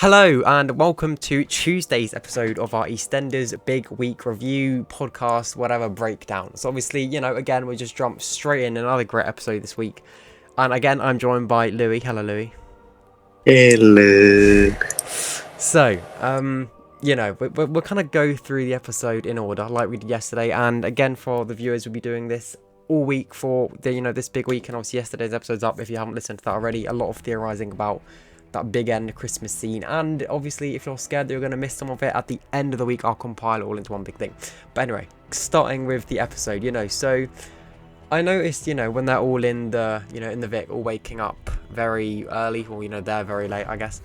Hello and welcome to Tuesday's episode of our Eastenders Big Week Review podcast, whatever breakdown. So obviously, again, we just jumped straight in another great episode this week. And again, I'm joined by Louis. Hello, Louis. Hello. So, we'll kind of go through the episode in order like we did yesterday. And again, for the viewers, we'll be doing this all week for this big week. And obviously yesterday's episode's up if you haven't listened to that already. A lot of theorizing about that big end Christmas scene, and obviously if you're scared that you're going to miss some of it, at the end of the week I'll compile it all into one big thing. But anyway, starting with the episode, so I noticed, when they're all in the, in the Vic, all waking up very early, or they're very late, I guess.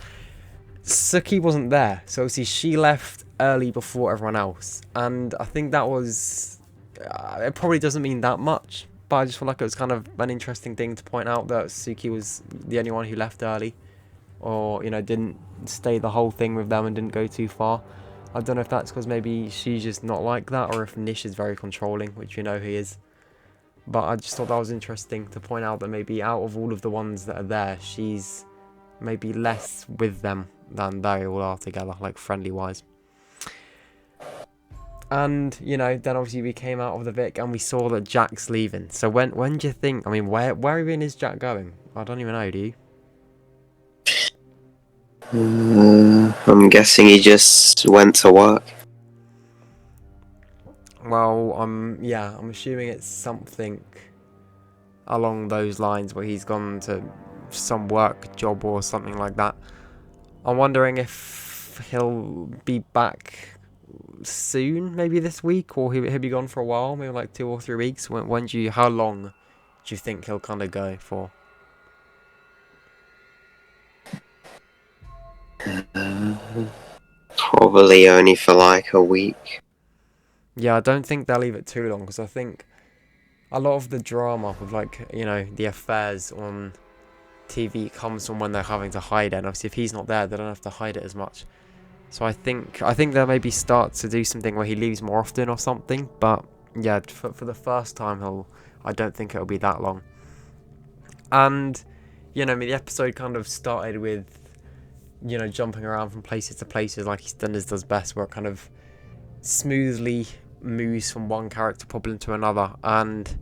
Suki wasn't there, so obviously she left early before everyone else, and I think that was, it probably doesn't mean that much, but I just feel like it was kind of an interesting thing to point out that Suki was the only one who left early. Or, didn't stay the whole thing with them and didn't go too far. I don't know if that's because maybe she's just not like that, or if Nish is very controlling, which he is. But I just thought that was interesting to point out that maybe out of all of the ones that are there, she's maybe less with them than they all are together, like friendly-wise. And, then obviously we came out of the Vic and we saw that Jack's leaving. So when do you think, where even is Jack going? I don't even know, do you? I'm guessing he just went to work. Well, I'm assuming it's something along those lines where he's gone to some work job or something like that. I'm wondering if he'll be back soon, maybe this week, or he'll be gone for a while, maybe like 2 or 3 weeks. How long do you think he'll kind of go for? Probably only for like a week. Yeah, I don't think they'll leave it too long, because I think a lot of the drama with the affairs on TV comes from when they're having to hide it, and obviously if he's not there they don't have to hide it as much. So I think they'll maybe start to do something where he leaves more often or something, but yeah, for the first time I don't think it'll be that long. And the episode kind of started with jumping around from places to places like Eastenders does best, where it kind of smoothly moves from one character problem to another, and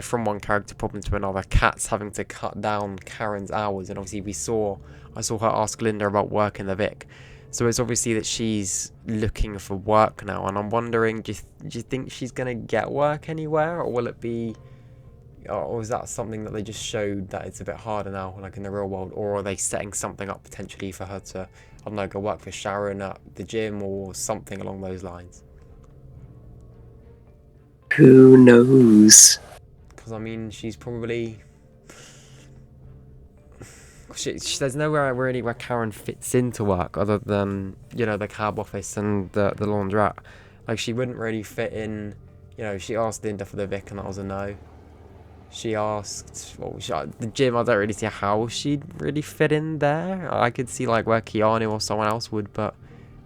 from one character problem to another. Kat's having to cut down Karen's hours, and obviously I saw her ask Linda about work in the Vic. So it's obviously that she's looking for work now, and I'm wondering, do you think she's gonna get work anywhere, or will it be, or is that something that they just showed that it's a bit harder now, like in the real world, or are they setting something up potentially for her to, I don't know, go work for Sharon at the gym or something along those lines? Who knows? Because she's probably, there's nowhere really where Karen fits into work other than the cab office and the laundrette. Like, she wouldn't really fit in. She asked Linda for the Vic and that was a no. She asked, the gym. I don't really see how she'd really fit in there. I could see like where Keanu or someone else would, but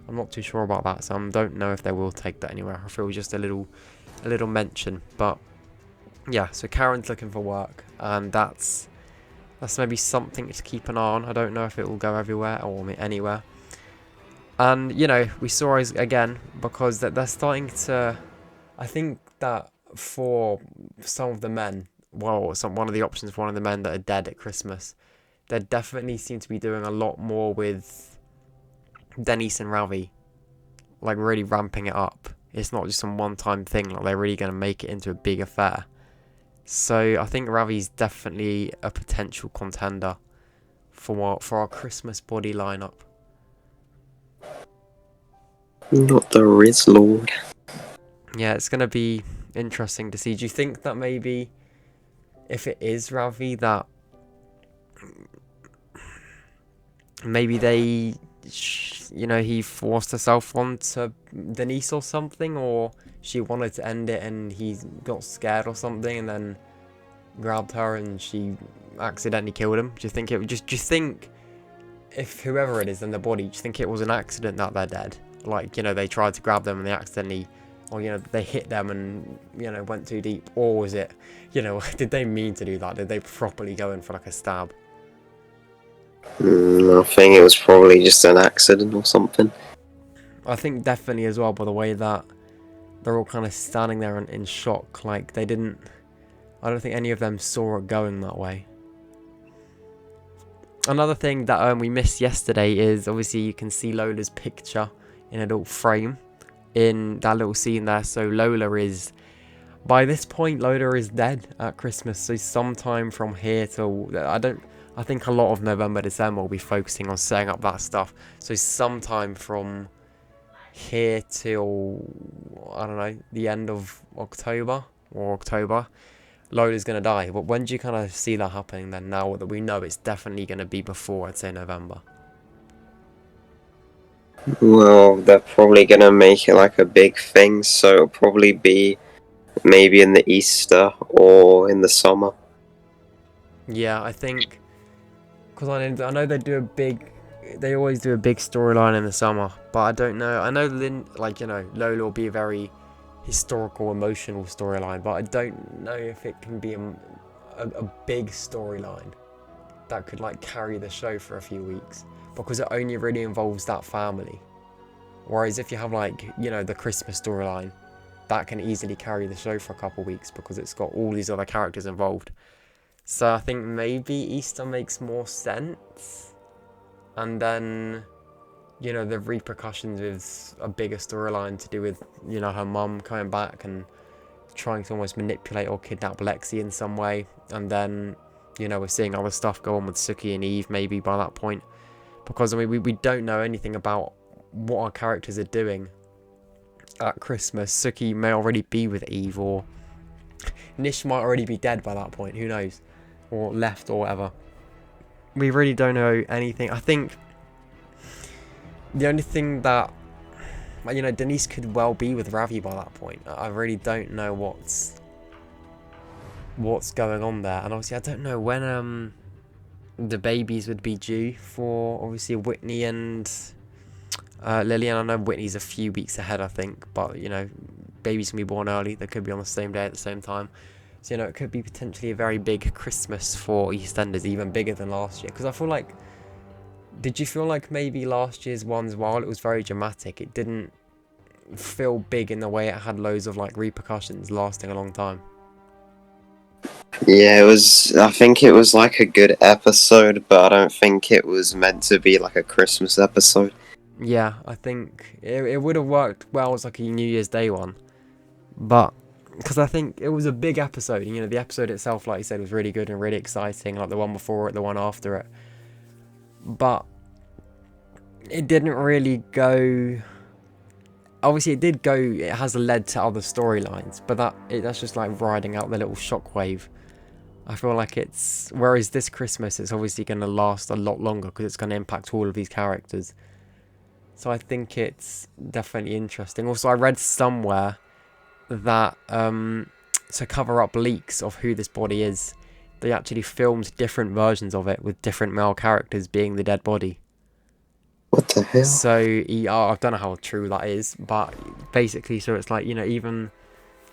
I'm not too sure about that. So I don't know if they will take that anywhere. I feel it was just a little mention. But yeah, so Karen's looking for work, and that's maybe something to keep an eye on. I don't know if it will go everywhere or anywhere. And we saw us again because they're starting to. I think that for some of the men, one of the options for one of the men that are dead at Christmas, they definitely seem to be doing a lot more with Denise and Ravi, like really ramping it up. It's not just some one-time thing. Like, they're really going to make it into a big affair. So I think Ravi's definitely a potential contender for our Christmas body lineup. Not the Riz Lord. Yeah, it's going to be interesting to see. Do you think that maybe if it is Ravi, that maybe they, he forced herself onto Denise or something, or she wanted to end it and he got scared or something and then grabbed her and she accidentally killed him? Do you think if whoever it is in the body, do you think it was an accident that they're dead? Like, they tried to grab them and they accidentally, or they hit them and went too deep, or was it, did they mean to do that? Did they properly go in for like a stab? I think it was probably just an accident or something. I think definitely as well by the way that they're all kind of standing there in shock. Like they didn't. I don't think any of them saw it going that way. Another thing that we missed yesterday is obviously you can see Lola's picture in a little frame in that little scene there. So Lola is, by this point, Lola is dead at Christmas. So sometime from here till, I think a lot of November, December will be focusing on setting up that stuff. So sometime from here till, I don't know, the end of October or October, Lola's going to die. But when do you kind of see that happening then, now that we know it's definitely going to be before, I'd say, November? Well, they're probably gonna make it like a big thing, so it'll probably be maybe in the Easter or in the summer. Yeah, I think, because I know they always do a big storyline in the summer, but I don't know. I know Lola will be a very historical, emotional storyline, but I don't know if it can be a big storyline that could like carry the show for a few weeks, because it only really involves that family. Whereas if you have the Christmas storyline, that can easily carry the show for a couple weeks because it's got all these other characters involved. So I think maybe Easter makes more sense. And then, the repercussions with a bigger storyline to do with, her mum coming back and trying to almost manipulate or kidnap Lexi in some way. And then, we're seeing other stuff go on with Suki and Eve maybe by that point. Because, I mean, we don't know anything about what our characters are doing at Christmas. Suki may already be with Eve, or Nish might already be dead by that point. Who knows? Or left or whatever. We really don't know anything. I think the only thing that, Denise could well be with Ravi by that point. I really don't know what's going on there. And obviously I don't know when the babies would be due for obviously Whitney and Lillian. I know Whitney's a few weeks ahead, I think, but babies can be born early. They could be on the same day at the same time. So, it could be potentially a very big Christmas for Eastenders, even bigger than last year. Because I feel like, did you feel like maybe last year's ones, while it was very dramatic, it didn't feel big in the way it had loads of repercussions lasting a long time? Yeah, it was. I think it was like a good episode, but I don't think it was meant to be like a Christmas episode. Yeah, I think it would have worked well as like a New Year's Day one. But because I think it was a big episode. The episode itself, like you said, was really good and really exciting, like the one before it, the one after it. But it didn't really go. Obviously, it did go. It has led to other storylines, but that's just like riding out the little shockwave. I feel like whereas this Christmas, it's obviously going to last a lot longer because it's going to impact all of these characters. So I think it's definitely interesting. Also, I read somewhere that to cover up leaks of who this body is, they actually filmed different versions of it with different male characters being the dead body. What the hell? So I don't know how true that is, but basically, so it's like even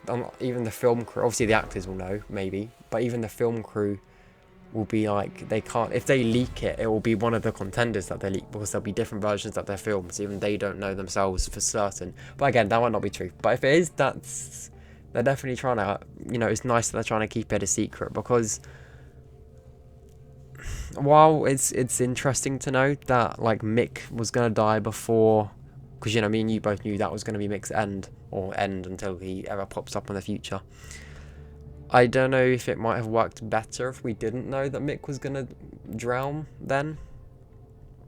the film crew, obviously the actors will know maybe, but even the film crew will be like, they can't, if they leak it, it will be one of the contenders that they leak, because there'll be different versions that they're filmed, so even they don't know themselves for certain. But again, that might not be true. But if it is, they're definitely trying to, it's nice that they're trying to keep it a secret, because while it's interesting to know that Mick was gonna die before, because me and you both knew that was gonna be Mick's end until he ever pops up in the future. I don't know if it might have worked better if we didn't know that Mick was going to drown then.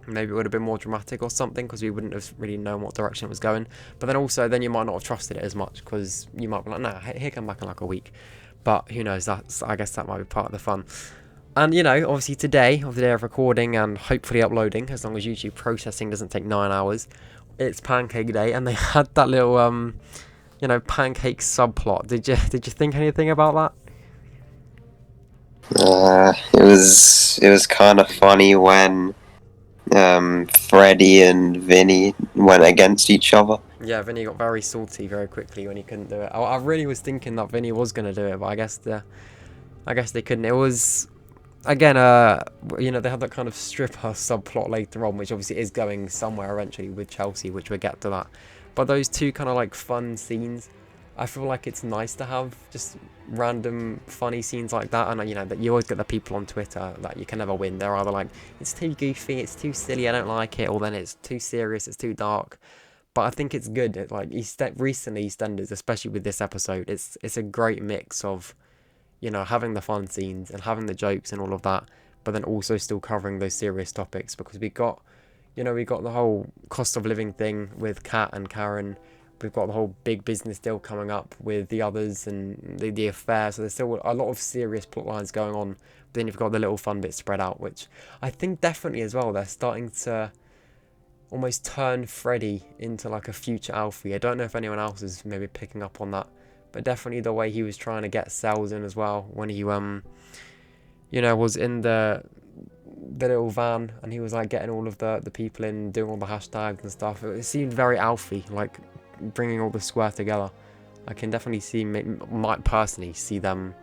Maybe it would have been more dramatic or something, because we wouldn't have really known what direction it was going. But then you might not have trusted it as much, because you might be like, nah, he'll come back in like a week. But who knows, I guess that might be part of the fun. And, obviously today, of the day of recording and hopefully uploading, as long as YouTube processing doesn't take 9 hours, it's Pancake Day, and they had that little pancake subplot. Did you think anything about that? It was kind of funny when Freddie and Vinny went against each other. Yeah, Vinny got very salty very quickly when he couldn't do it. I really was thinking that Vinny was gonna do it, but I guess they couldn't. It was again, they have that kind of stripper subplot later on, which obviously is going somewhere eventually with Chelsea, which we'll get to that. But those two kind of like fun scenes, I feel like it's nice to have just random funny scenes like that. And that you always get the people on Twitter that you can never win. They're either like, it's too goofy, it's too silly, I don't like it, or then it's too serious, it's too dark. But I think it's good. Like recently EastEnders, especially with this episode, it's a great mix of having the fun scenes and having the jokes and all of that, but then also still covering those serious topics, because we got the whole cost of living thing with Kat and Karen. We've got the whole big business deal coming up with the others and the affair. So there's still a lot of serious plot lines going on. But then you've got the little fun bits spread out, which I think definitely as well, they're starting to almost turn Freddie into like a future Alfie. I don't know if anyone else is maybe picking up on that, but definitely the way he was trying to get sales in as well when he was in the little van and he was like getting all of the people in, doing all the hashtags and stuff. It seemed very Alfie, like bringing all the square together. I can definitely might personally see them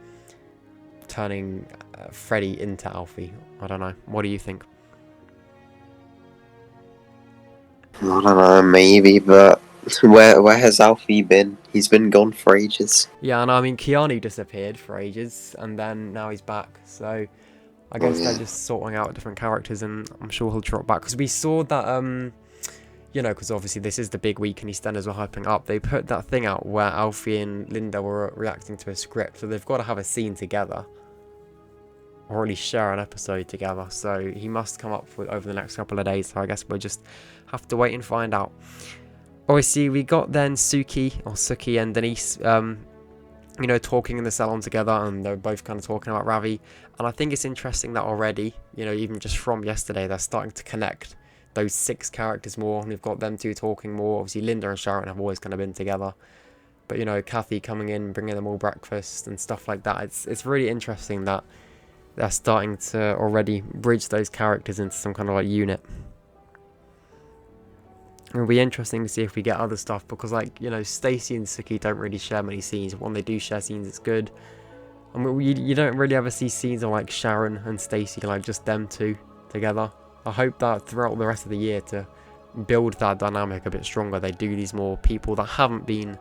turning Freddie into Alfie. I don't know. What do you think? I don't know, maybe, but where has Alfie been? He's been gone for ages. Yeah, and I mean Keanu disappeared for ages and then now he's back. So I Oh guess they're yeah. just sorting out different characters, and I'm sure he'll drop back, because we saw that because obviously this is the big week and EastEnders were hyping up. They put that thing out where Alfie and Linda were reacting to a script, so they've got to have a scene together, or at least share an episode together. So he must come up with over the next couple of days. So I guess we'll just have to wait and find out. Obviously, we got then Suki and Denise, talking in the salon together, and they're both kind of talking about Ravi. And I think it's interesting that already, even just from yesterday, they're starting to connect those 6 characters more, and we've got them two talking more. Obviously, Linda and Sharon have always kind of been together, but Kathy coming in, bringing them all breakfast and stuff like that. It's really interesting that they're starting to already bridge those characters into some kind of like unit. It'll be interesting to see if we get other stuff, because Stacey and Suki don't really share many scenes. When they do share scenes, it's good. I mean, you don't really ever see scenes of like Sharon and Stacey, like just them two together. I hope that throughout the rest of the year, to build that dynamic a bit stronger, they do these more people that haven't been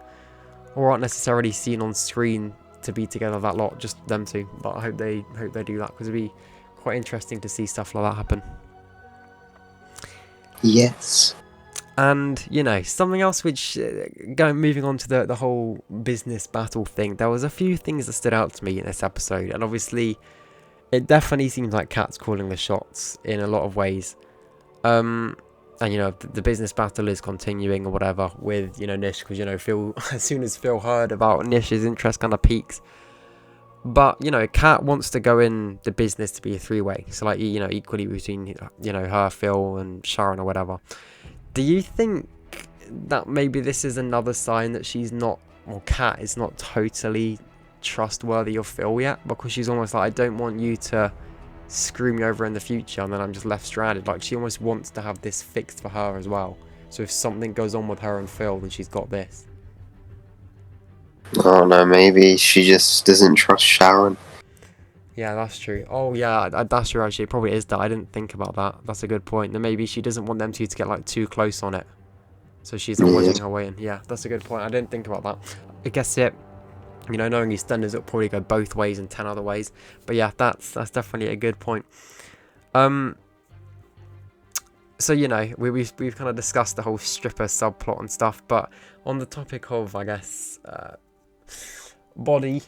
or aren't necessarily seen on screen to be together that lot, just them two. But I hope they do that, because it'd be quite interesting to see stuff like that happen. Yes. And something else which moving on to the whole business battle thing, there was a few things that stood out to me in this episode, and obviously it definitely seems like Kat's calling the shots in a lot of ways. And the business battle is continuing or whatever with Nish, because Phil, as soon as Phil heard about Nish's interest, kind of peaks. But Kat wants to go in the business to be a 3-way, so like equally between her, Phil, and Sharon or whatever. Do you think that maybe this is another sign that she's not, or Kat is not totally trustworthy of Phil yet? Because she's almost like, I don't want you to screw me over in the future and then I'm just left stranded. Like, she almost wants to have this fixed for her as well. So if something goes on with her and Phil, then she's got this. Oh no, maybe she just doesn't trust Sharon. Yeah, that's true. Oh yeah, that's true actually. It probably is that. I didn't think about that. That's a good point. Then maybe she doesn't want them two to get like too close on it. So she's not wedging her way in. Yeah, that's a good point. I didn't think about that. I guess knowing EastEnders, it'll probably go both ways and 10 other ways. But yeah, that's definitely a good point. So we've kind of discussed the whole stripper subplot and stuff, but on the topic of, I guess, body,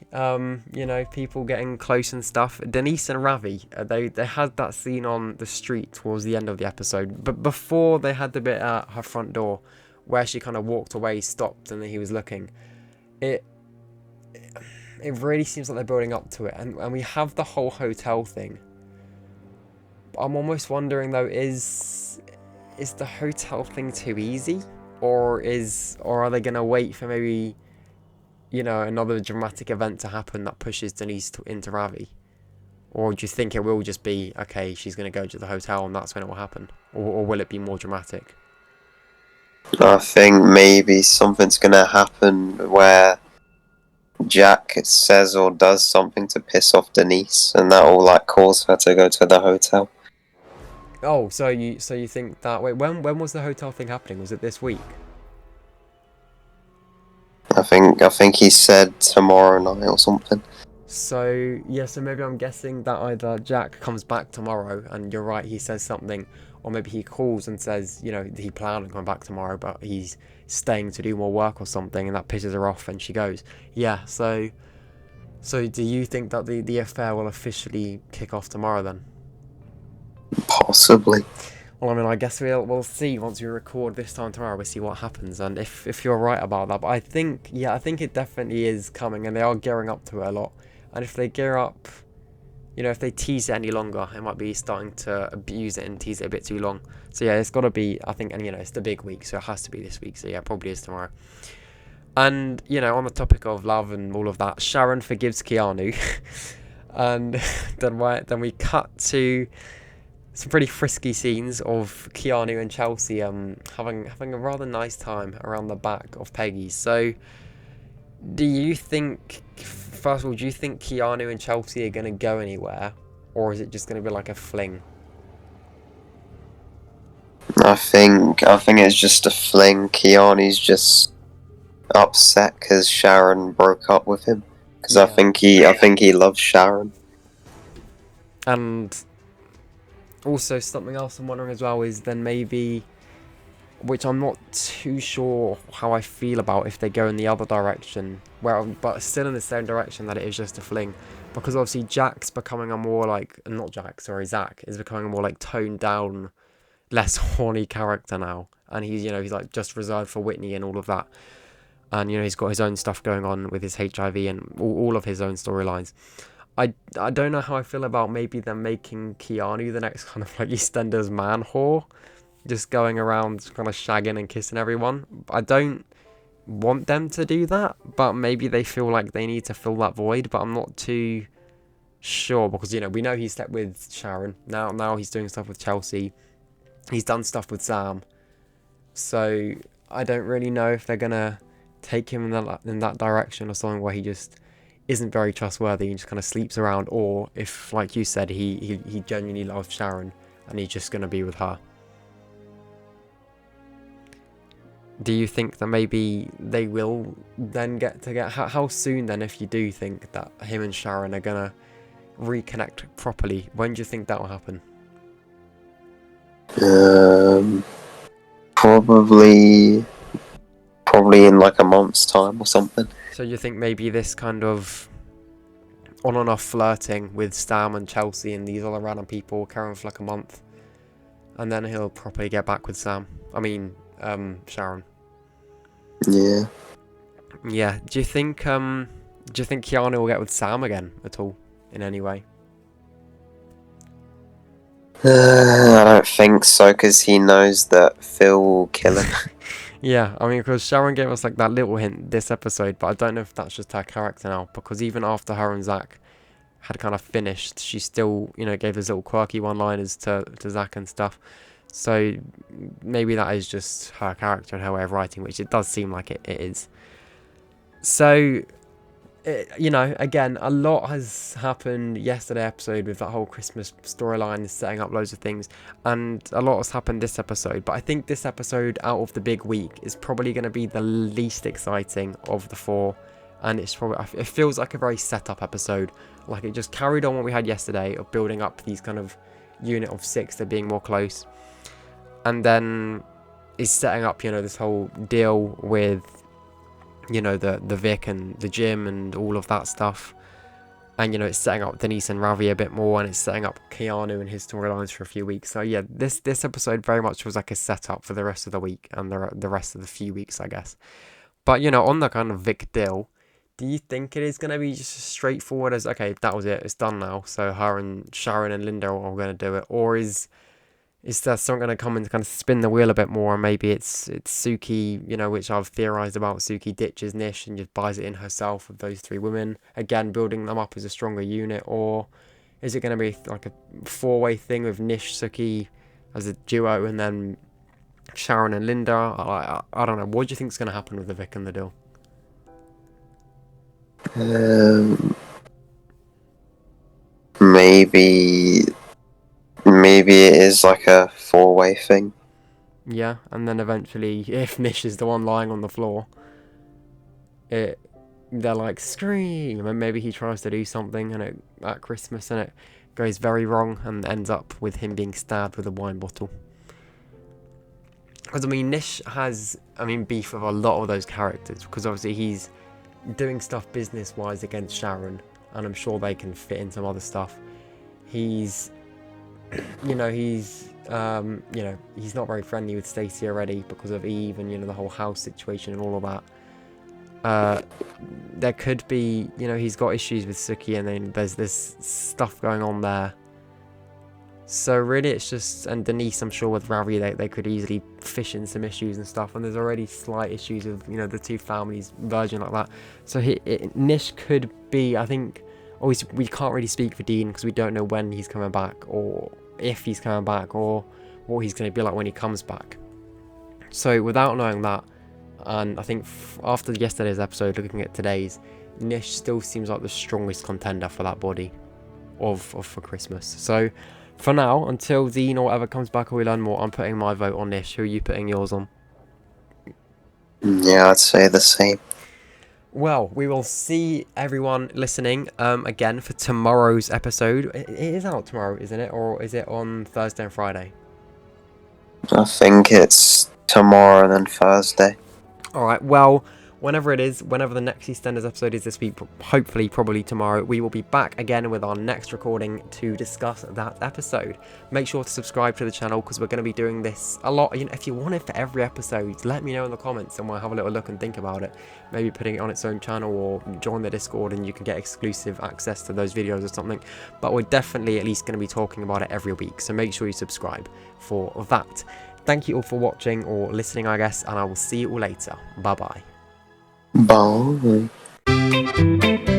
people getting close and stuff, Denise and Ravi, they had that scene on the street towards the end of the episode, but before they had the bit at her front door where she kind of walked away, stopped, and then he was looking. It really seems like they're building up to it, and we have the whole hotel thing. I'm almost wondering though, is the hotel thing too easy, or are they gonna wait for maybe another dramatic event to happen that pushes Denise into Ravi? Or do you think it will just be, okay, she's gonna go to the hotel and that's when it will happen, or will it be more dramatic? I think maybe something's gonna happen where Jack says or does something to piss off Denise, and that will like cause her to go to the hotel. Oh, so you think that? Wait, when was the hotel thing happening? Was it this week? I think he said tomorrow night or something. So yeah, so maybe I'm guessing that either Jack comes back tomorrow, and you're right, he says something, or maybe he calls and says, he planned on coming back tomorrow, but he's staying to do more work or something, and that pisses her off, and she goes. Yeah. So do you think that the affair will officially kick off tomorrow then? Possibly. Well, I mean, I guess we'll see once we record this time tomorrow. We'll see what happens, and if you're right about that. But I think it definitely is coming, and they are gearing up to it a lot. And if they gear up, if they tease it any longer, it might be starting to abuse it and tease it a bit too long. So yeah, it's got to be, I think, and it's the big week, so it has to be this week. So yeah, it probably is tomorrow. And on the topic of love and all of that, Sharon forgives Keanu, and then we cut to some pretty frisky scenes of Keanu and Chelsea having a rather nice time around the back of Peggy's. So, do you think, first of all, do you think Keanu and Chelsea are going to go anywhere, or is it just going to be like a fling? I think it's just a fling. Keanu's just upset because Sharon broke up with him. Because I think he loves Sharon. And also something else I'm wondering as well is then maybe, which I'm not too sure how I feel about if they go in the other direction, but still in the same direction that it is just a fling, because obviously Zach is becoming a more like toned down, less horny character now, and he's like just reserved for Whitney and all of that, and he's got his own stuff going on with his HIV and all of his own storylines. I don't know how I feel about maybe them making Keanu the next kind of like EastEnders man whore, just going around kind of shagging and kissing everyone. I don't want them to do that, but maybe they feel like they need to fill that void, but I'm not too sure, because we know he slept with Sharon. Now he's doing stuff with Chelsea. He's done stuff with Sam. So I don't really know if they're gonna take him in that direction, or something where he just isn't very trustworthy and just kind of sleeps around, or if, like you said, he genuinely loves Sharon and he's just gonna be with her. Do you think that maybe they will then get together? How soon then, if you do think that him and Sharon are gonna reconnect properly, when do you think that will happen? Probably in like a month's time or something. So you think maybe this kind of on and off flirting with Sam and Chelsea and these other random people carry on for like a month, and then he'll properly get back with Sharon. Yeah. Yeah. Do you think Keanu will get with Sam again at all in any way? I don't think so, because he knows that Phil will kill him. Yeah, I mean, because Sharon gave us like that little hint this episode, but I don't know if that's just her character now, because even after her and Zach had kind of finished, she still, gave those little quirky one-liners to Zach and stuff. So maybe that is just her character and her way of writing, which it does seem like it is. So, again, a lot has happened yesterday episode with that whole Christmas storyline, setting up loads of things, and a lot has happened this episode. But I think this episode, out of the big week, is probably going to be the least exciting of the four, and it feels like a very set-up episode. Like, it just carried on what we had yesterday of building up these kind of unit of 6, they're being more close, and then is setting up, this whole deal with the Vic and the gym and all of that stuff, and it's setting up Denise and Ravi a bit more, and it's setting up Keanu and his storylines for a few weeks. So yeah, this episode very much was like a setup for the rest of the week and the rest of the few weeks, I guess. But on the kind of Vic deal, do you think it is going to be just as straightforward as, okay, that was it, it's done now, so her and Sharon and Linda are all going to do it, or is there someone going to come and kind of spin the wheel a bit more, and maybe it's Suki, which I've theorised about. Suki ditches Nish and just buys it in herself with those 3 women, again building them up as a stronger unit, or is it going to be like a 4-way thing with Nish, Suki as a duo, and then Sharon and Linda? I don't know. What do you think is going to happen with the Vic and the deal? Um, maybe it is like a four-way thing. Yeah, and then eventually, if Nish is the one lying on the floor, they're like, scream, and maybe he tries to do something and at Christmas and it goes very wrong and ends up with him being stabbed with a wine bottle. Because, I mean, Nish has, beef with a lot of those characters, because obviously he's doing stuff business-wise against Sharon, and I'm sure they can fit in some other stuff. He's he's not very friendly with Stacey already because of Eve and, the whole house situation and all of that. There could be, he's got issues with Suki, and then there's this stuff going on there. So really it's just, and Denise, I'm sure with Ravi, they could easily fish in some issues and stuff, and there's already slight issues with, the two families merging like that. So Nish could be, I think, always, we can't really speak for Dean because we don't know when he's coming back, or if he's coming back, or what he's going to be like when he comes back. So without knowing that, and I think after yesterday's episode, looking at today's, Nish still seems like the strongest contender for that body for Christmas. So for now, until Dean or whatever comes back or we learn more, I'm putting my vote on Nish. Who are you putting yours on? Yeah, I'd say the same. Well, we will see everyone listening again for tomorrow's episode. It is out tomorrow, isn't it? Or is it on Thursday and Friday? I think it's tomorrow and then Thursday. Alright, well, whenever the next EastEnders episode is this week, hopefully, probably tomorrow, we will be back again with our next recording to discuss that episode. Make sure to subscribe to the channel because we're going to be doing this a lot. If you want it for every episode, let me know in the comments and we'll have a little look and think about it. Maybe putting it on its own channel or join the Discord and you can get exclusive access to those videos or something. But we're definitely at least going to be talking about it every week, so make sure you subscribe for that. Thank you all for watching or listening, I guess, and I will see you all later. Bye-bye. Bye.